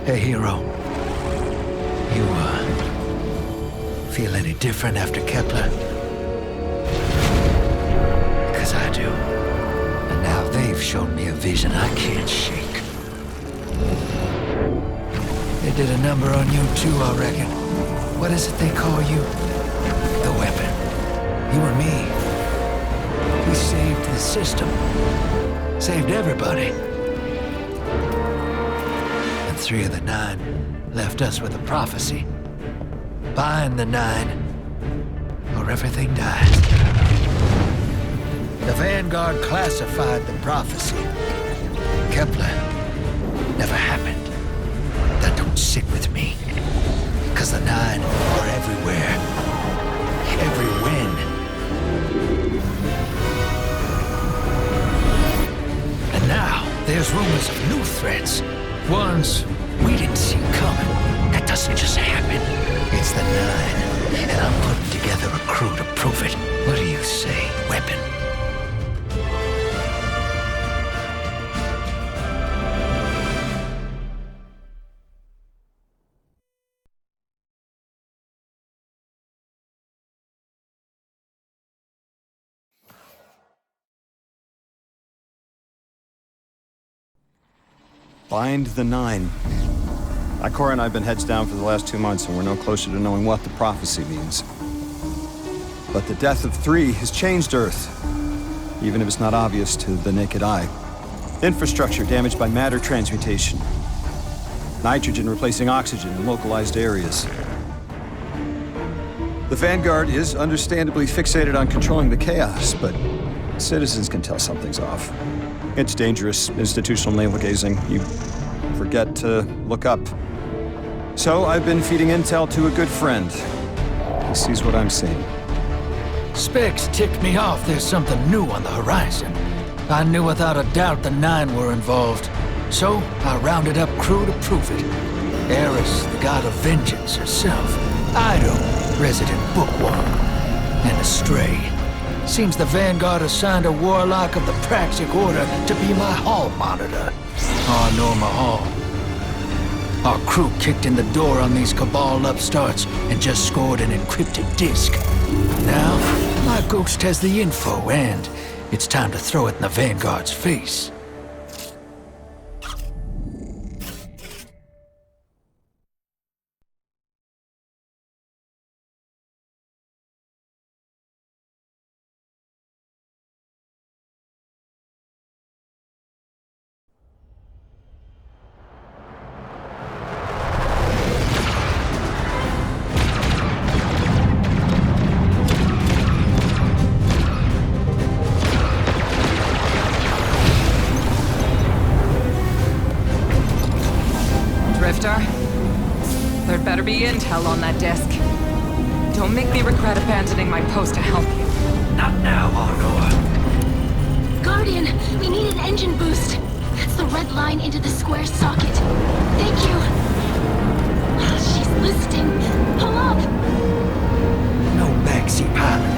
Hey, hero. You, feel any different after Kepler? Because I do. And now they've shown me a vision I can't shake. They did a number on you too, I reckon. What is it they call you? The weapon. You and me. We saved the system. Saved everybody. And 3 of the 9 left us with a prophecy. Bind the 9, or everything dies. The Vanguard classified the prophecy. Kepler never happened. That don't sit with me. Because the 9 are everywhere. Every win. And now, there's rumors of new threats. Ones we didn't see coming. That doesn't just happen. It's the 9, and I'm putting together a crew to prove it. What do you say, weapon? Bind the 9. Ikora and I have been heads down for the last 2 months, and we're no closer to knowing what the prophecy means. But the death of 3 has changed Earth, even if it's not obvious to the naked eye. Infrastructure damaged by matter transmutation. Nitrogen replacing oxygen in localized areas. The Vanguard is understandably fixated on controlling the chaos, but citizens can tell something's off. It's dangerous, institutional navel-gazing. You forget to look up. So I've been feeding intel to a good friend. He sees what I'm seeing. Specs ticked me off there's something new on the horizon. I knew without a doubt the 9 were involved. So I rounded up crew to prove it. Eris, the god of vengeance herself. Ido, resident bookworm. And Astray. Seems the Vanguard assigned a warlock of the Praxic Order to be my hall monitor. Norma Hall. Our crew kicked in the door on these Cabal upstarts and just scored an encrypted disk. Now, my ghost has the info, and it's time to throw it in the Vanguard's face. There'd better be intel on that disk. Don't make me regret abandoning my post to help you. Not now, Honor. Guardian, we need an engine boost. That's the red line into the square socket. Thank you. She's listening. Pull up. No backseat pilot.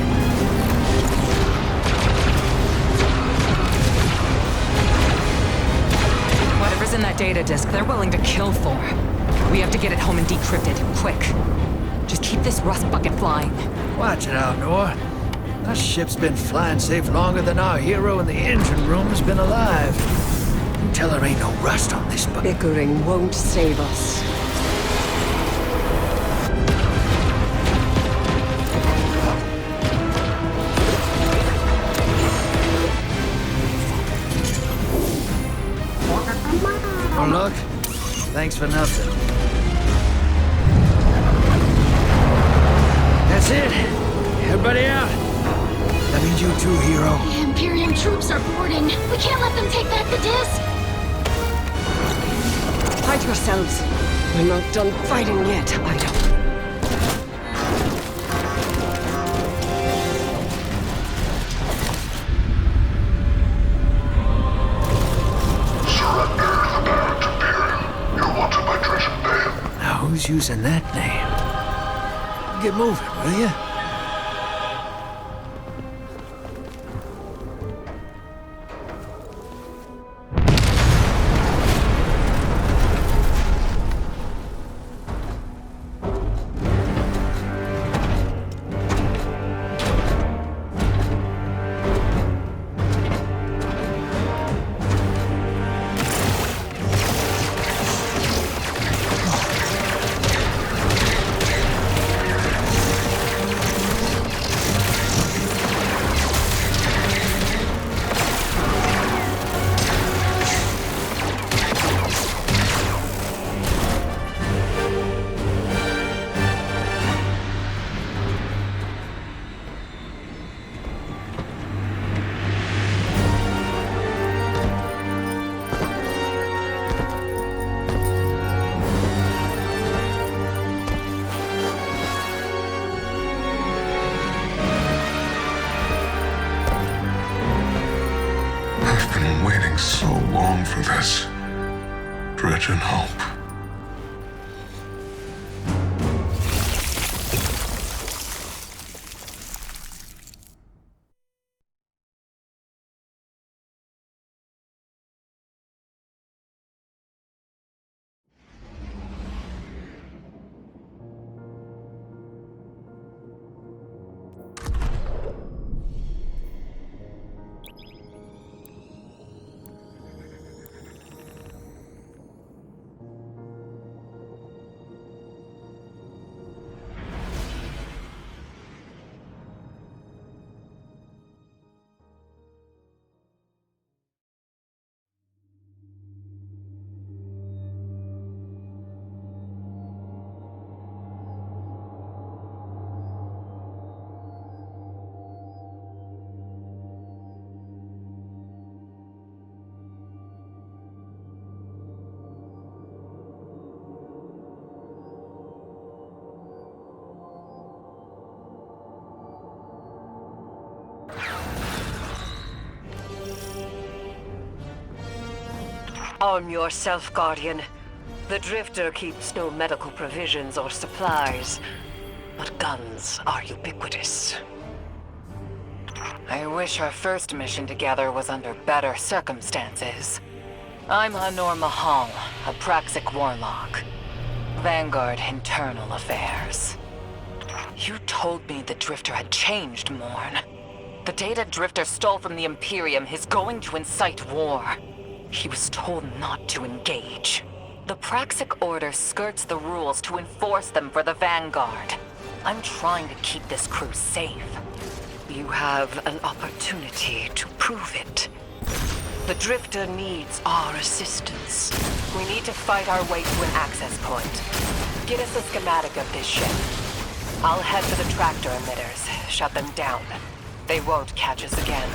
Whatever's in that data disk, they're willing to kill for. We have to get it home and decrypt it, quick. Just keep this rust bucket flying. Watch it out, Nor. Our ship's been flying safe longer than our hero in the engine room's been alive. You tell her ain't no rust on this bucket. Bickering won't save us. Oh, look. Thanks for nothing. That's it. Everybody out. That means you too, hero. The Imperium troops are boarding. We can't let them take back the disc. Hide yourselves. We're not done fighting yet, Ido. Who's using that name? Get moving, will you? I've been waiting so long for this. Dread and hope. Arm yourself, Guardian. The Drifter keeps no medical provisions or supplies, but guns are ubiquitous. I wish our first mission together was under better circumstances. I'm Hanor Mahal, a Praxic warlock. Vanguard Internal Affairs. You told me the Drifter had changed, Morn. The data Drifter stole from the Imperium is going to incite war. He was told not to engage. The Praxic Order skirts the rules to enforce them for the Vanguard. I'm trying to keep this crew safe. You have an opportunity to prove it. The Drifter needs our assistance. We need to fight our way to an access point. Get us a schematic of this ship. I'll head for the tractor emitters, shut them down. They won't catch us again.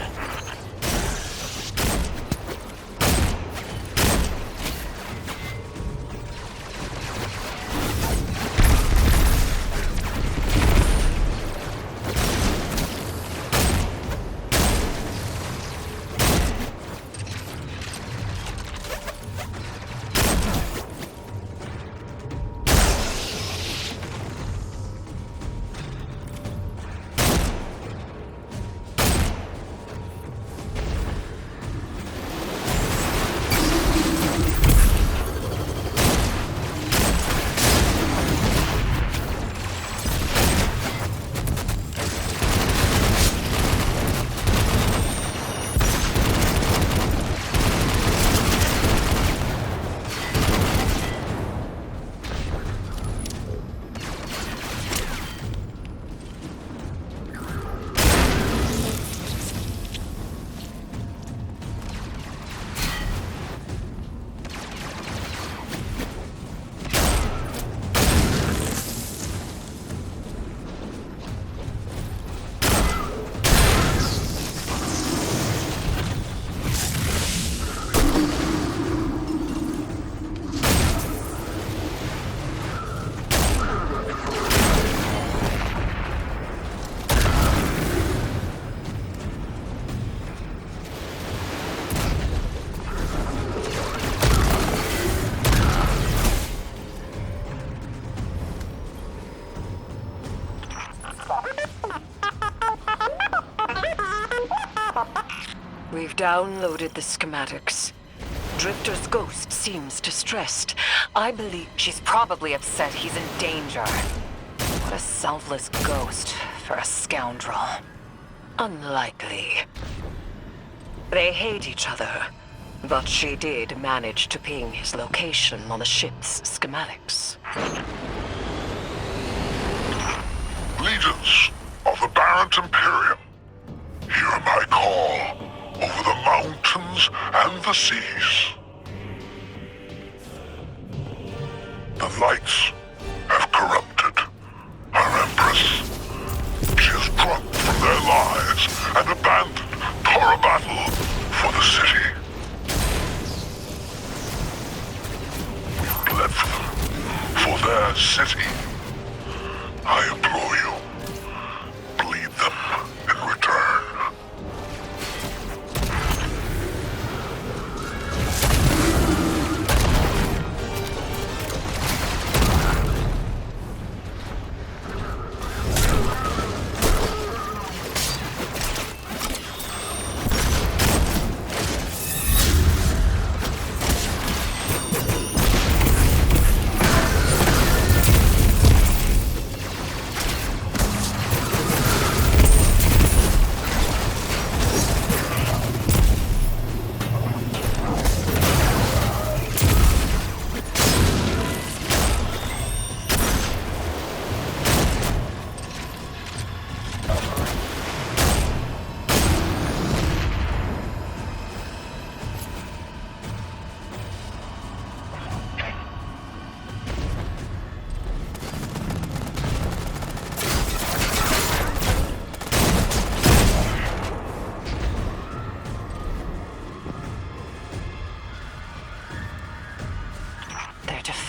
We've downloaded the schematics. Drifter's ghost seems distressed. I believe She's probably upset he's in danger. What a selfless ghost for a scoundrel. unlikely. They hate each other, but she did manage to ping his location on the ship's schematics. Legions of the Barrent Imperium, hear my call over the mountains and the seas. The lights have corrupted our Empress. She has drunk from their lives and abandoned Torah battle for the city. We've bled for them, for their city. I implore you, bleed them in return.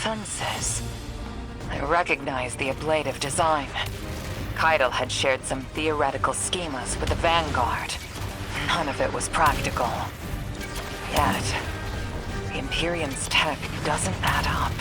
defenses. I recognize the ablative design. Keitel had shared some theoretical schemas with the Vanguard. None of it was practical. Yet, the Imperium's tech doesn't add up.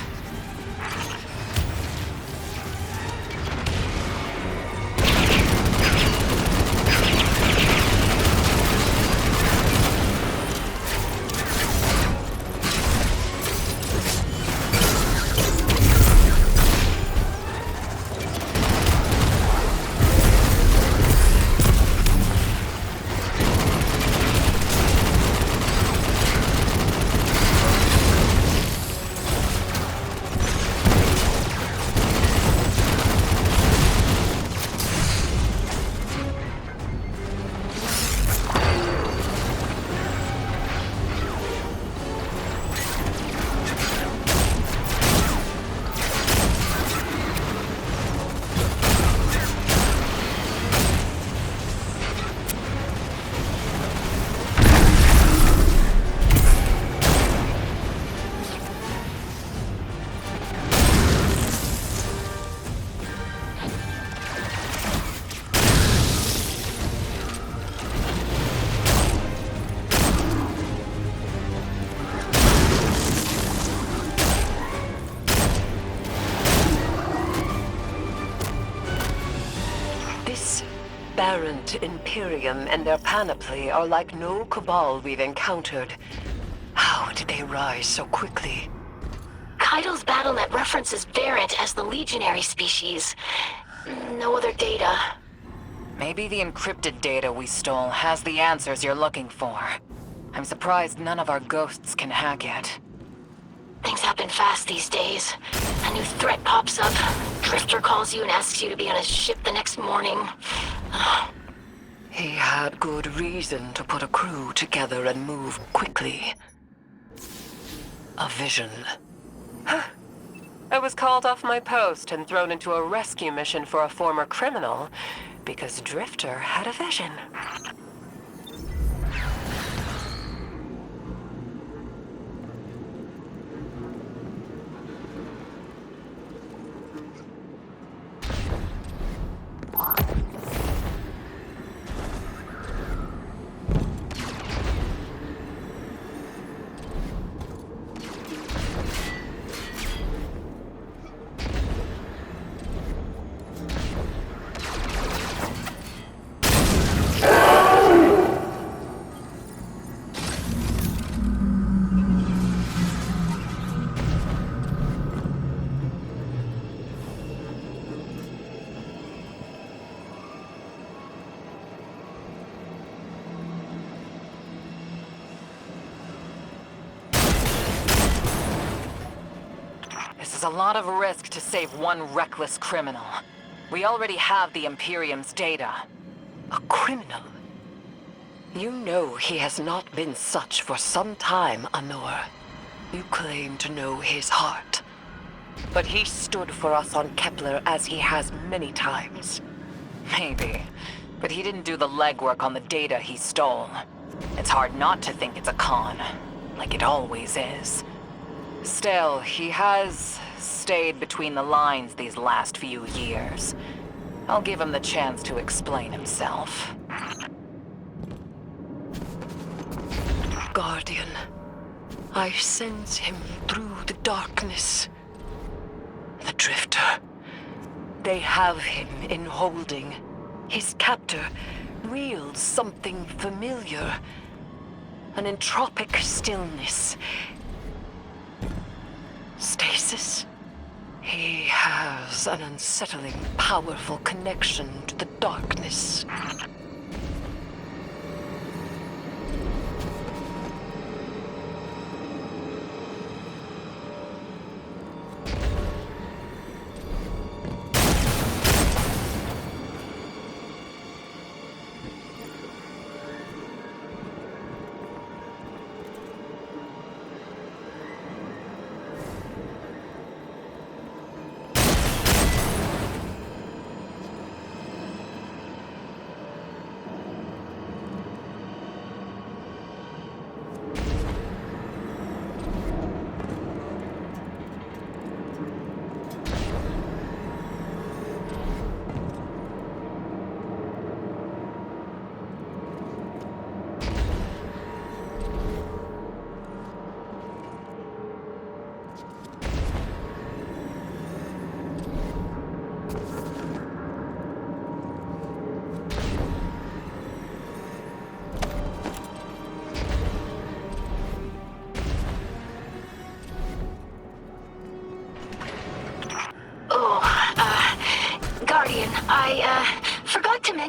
Aberrant Imperium and their panoply are like no Cabal we've encountered. How did they rise so quickly? Keitel's BattleNet references Variant as the legionary species. No other data. Maybe the encrypted data we stole has the answers you're looking for. I'm surprised none of our ghosts can hack it. Things happen fast these days. A new threat pops up. Drifter calls you and asks you to be on his ship the next morning. He had good reason to put a crew together and move quickly. A vision. I was called off my post and thrown into a rescue mission for a former criminal because Drifter had a vision. This is a lot of risk to save one reckless criminal. We already have the Imperium's data. A criminal? You know he has not been such for some time, Anor. You claim to know his heart. But he stood for us on Kepler as he has many times. Maybe. But he didn't do the legwork on the data he stole. It's hard not to think it's a con. Like it always is. Still, he has stayed between the lines these last few years. I'll give him the chance to explain himself. Guardian, I sense him through the darkness. The Drifter. They have him in holding. His captor wields something familiar. An entropic stillness. Stasis? He has an unsettling, powerful connection to the darkness.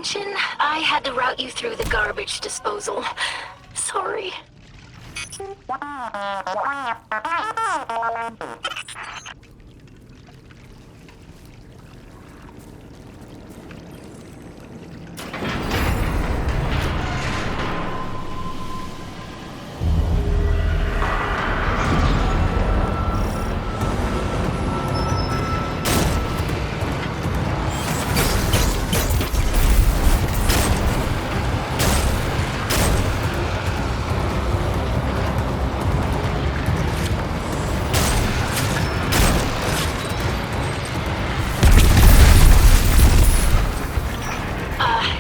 mention I had to route you through the garbage disposal. Sorry.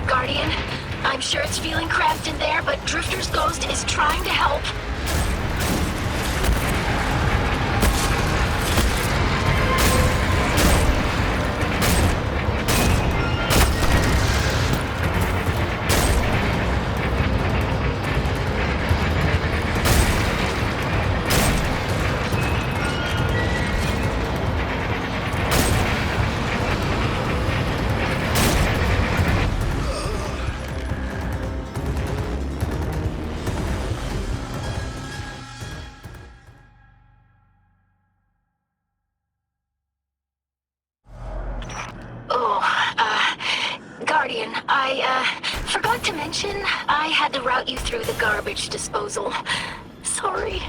Guardian, I'm sure it's feeling cramped in there, but Drifter's ghost is trying to help. Guardian, I forgot to mention I had to route you through the garbage disposal. Sorry.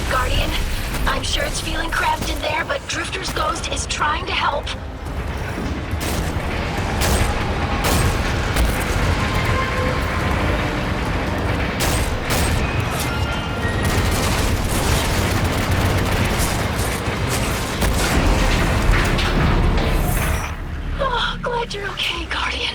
Guardian, I'm sure it's feeling cramped in there, but Drifter's ghost is trying to help. Oh, glad you're okay, Guardian.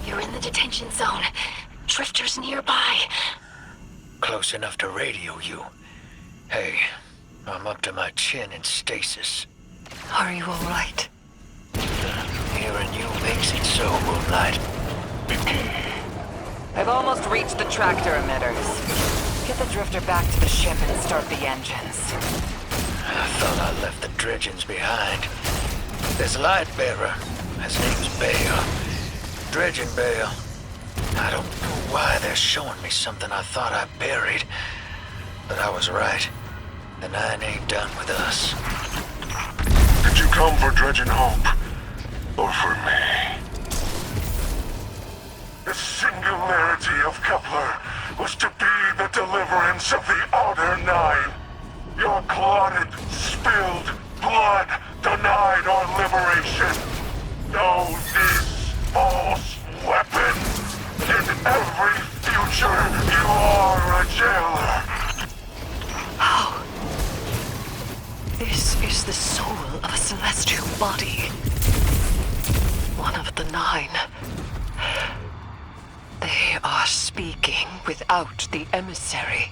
You're in the detention zone. Drifter's nearby. Close enough to radio you. Hey, I'm up to my chin in stasis. Are you all right? Hearing you makes it so, Moonlight. I've almost reached the tractor emitters. Get the Drifter back to the ship and start the engines. I thought I left the dredgings behind. There's Lightbearer. His name's Bale. Dredging Bale. I don't know why they're showing me something I thought I buried. But I was right. The Nine ain't done with us. Did you come for Dredging Hope? Or for me? The singularity of Kepler was to be the deliverance of the Outer Nine. Your clotted, spilled blood denied our liberation. Know this false weapon. In every future, you are a jailer. How? This is the soul of a celestial body. One of the Nine. They are speaking without the emissary.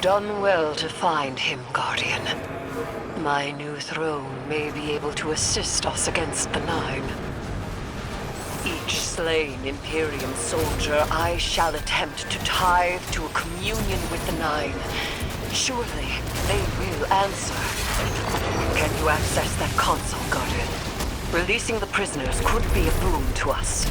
Done well to find him, Guardian. My new throne may be able to assist us against the Nine. Each slain Imperium soldier I shall attempt to tithe to a communion with the Nine. Surely they will answer. Can you access that console, Guardian? Releasing the prisoners could be a boon to us.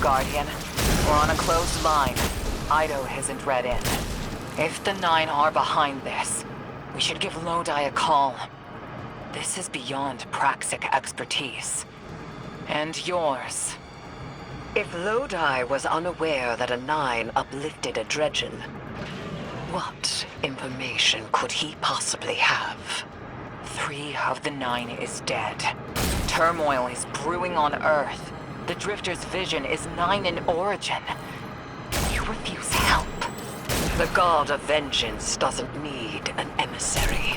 Guardian. We're on a closed line. Ido isn't read in. If the Nine are behind this, we should give Lodi a call. This is beyond Praxic expertise. And yours. If Lodi was unaware that a 9 uplifted a Dredgen, what information could he possibly have? 3 of the 9 is dead. Turmoil is brewing on Earth. The Drifter's vision is 9 in origin. You refuse help. The God of Vengeance doesn't need an emissary.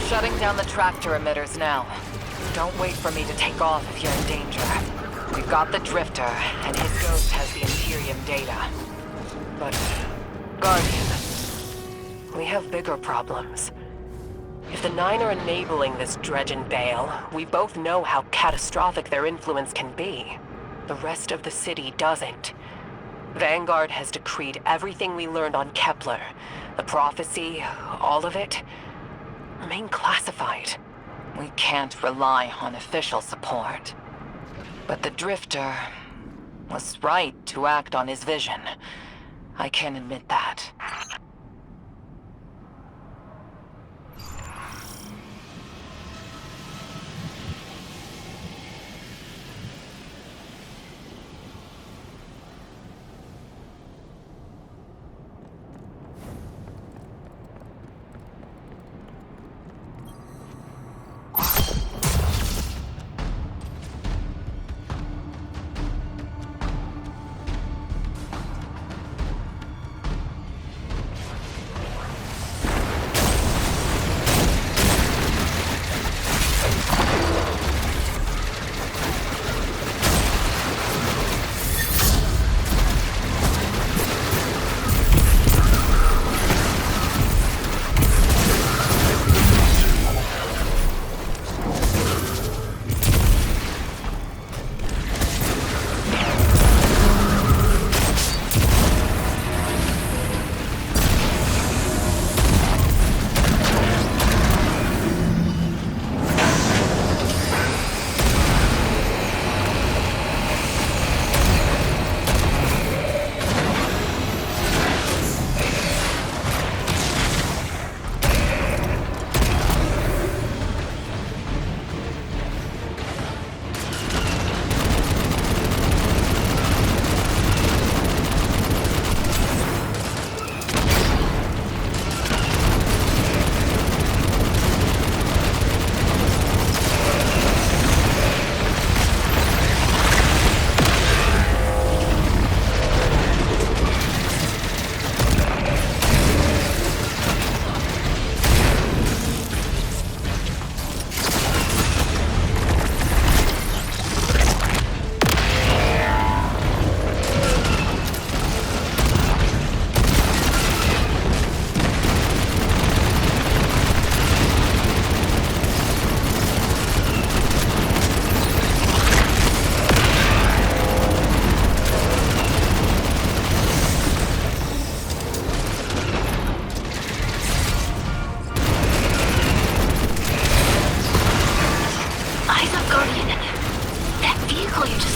Shutting down the tractor emitters now. Don't wait for me to take off if you're in danger. We've got the Drifter, and his ghost has the Imperium data. But, Guardian, we have bigger problems. If the 9 are enabling this Dredgen Bale, we both know how catastrophic their influence can be. The rest of the city doesn't. Vanguard has decreed everything we learned on Kepler, the prophecy, all of it, remain classified. We can't rely on official support. But the Drifter was right to act on his vision. I can admit that.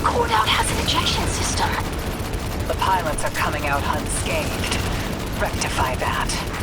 Cordout has an ejection system. The pilots are coming out unscathed. Rectify that.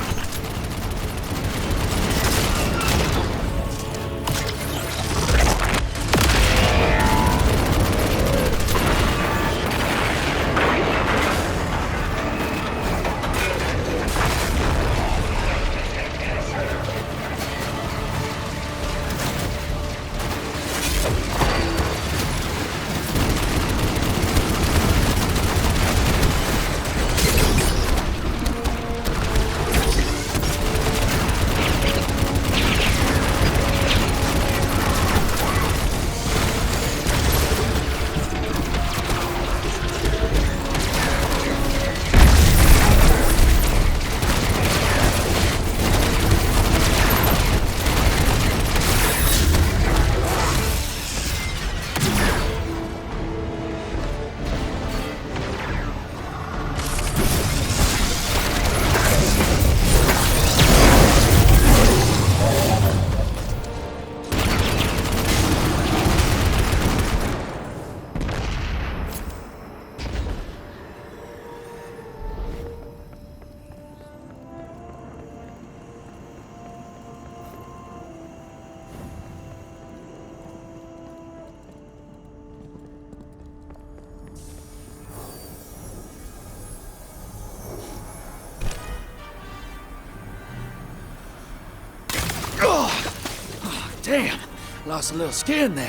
Damn, lost a little skin there.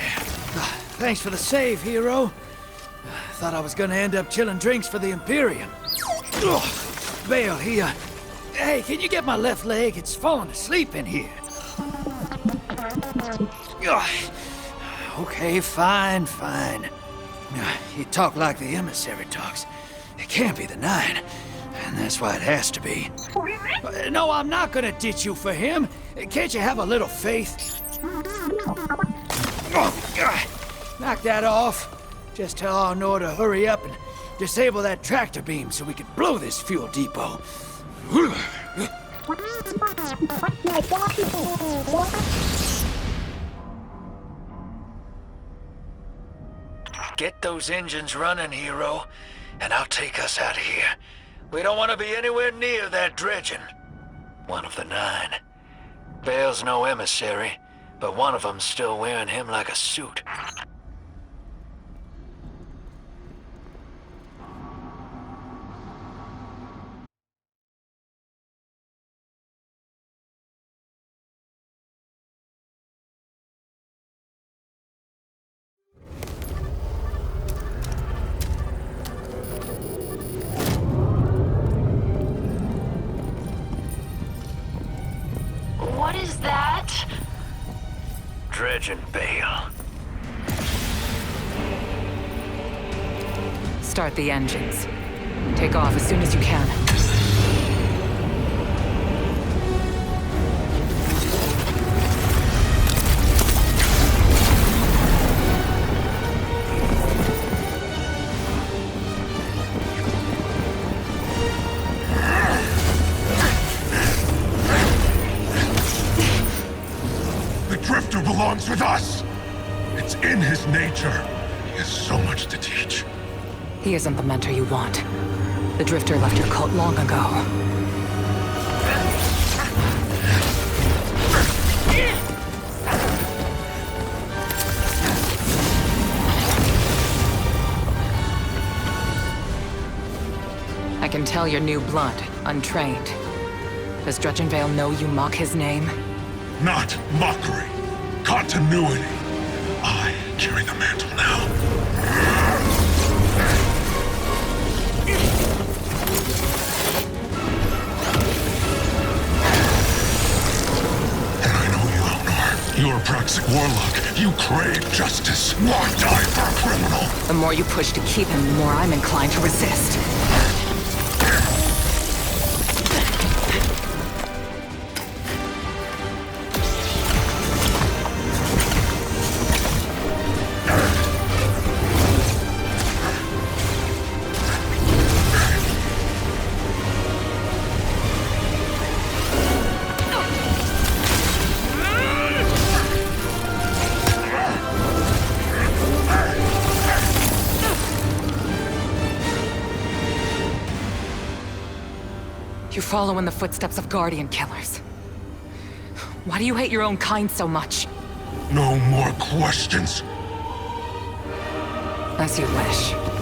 Thanks for the save, hero. Thought I was gonna end up chilling drinks for the Imperium. Bale, hey, can you get my left leg? It's falling asleep in here. Okay, fine. You talk like the emissary talks. It can't be the 9, and that's why it has to be. No, I'm not gonna ditch you for him. Can't you have a little faith? Knock that off. Just tell Arnor to hurry up and disable that tractor beam so we can blow this fuel depot. Get those engines running, hero, and I'll take us out of here. We don't want to be anywhere near that dredging. One of the 9. Bale's no emissary, but one of them's still wearing him like a suit. What is that? Dredging, Bale. Start the engines. Take off as soon as you can. Drifter belongs with us! It's in his nature. He has so much to teach. He isn't the mentor you want. The Drifter left your cult long ago. I can tell you're new blood, untrained. Does Dredgenvale know you mock his name? Not mockery. Continuity. I carry the mantle now. And I know you, Elnor. You're a Praxic warlock. You crave justice. Why die for a criminal? The more you push to keep him, the more I'm inclined to resist. follow in the footsteps of Guardian killers. Why do you hate your own kind so much? No more questions. As you wish.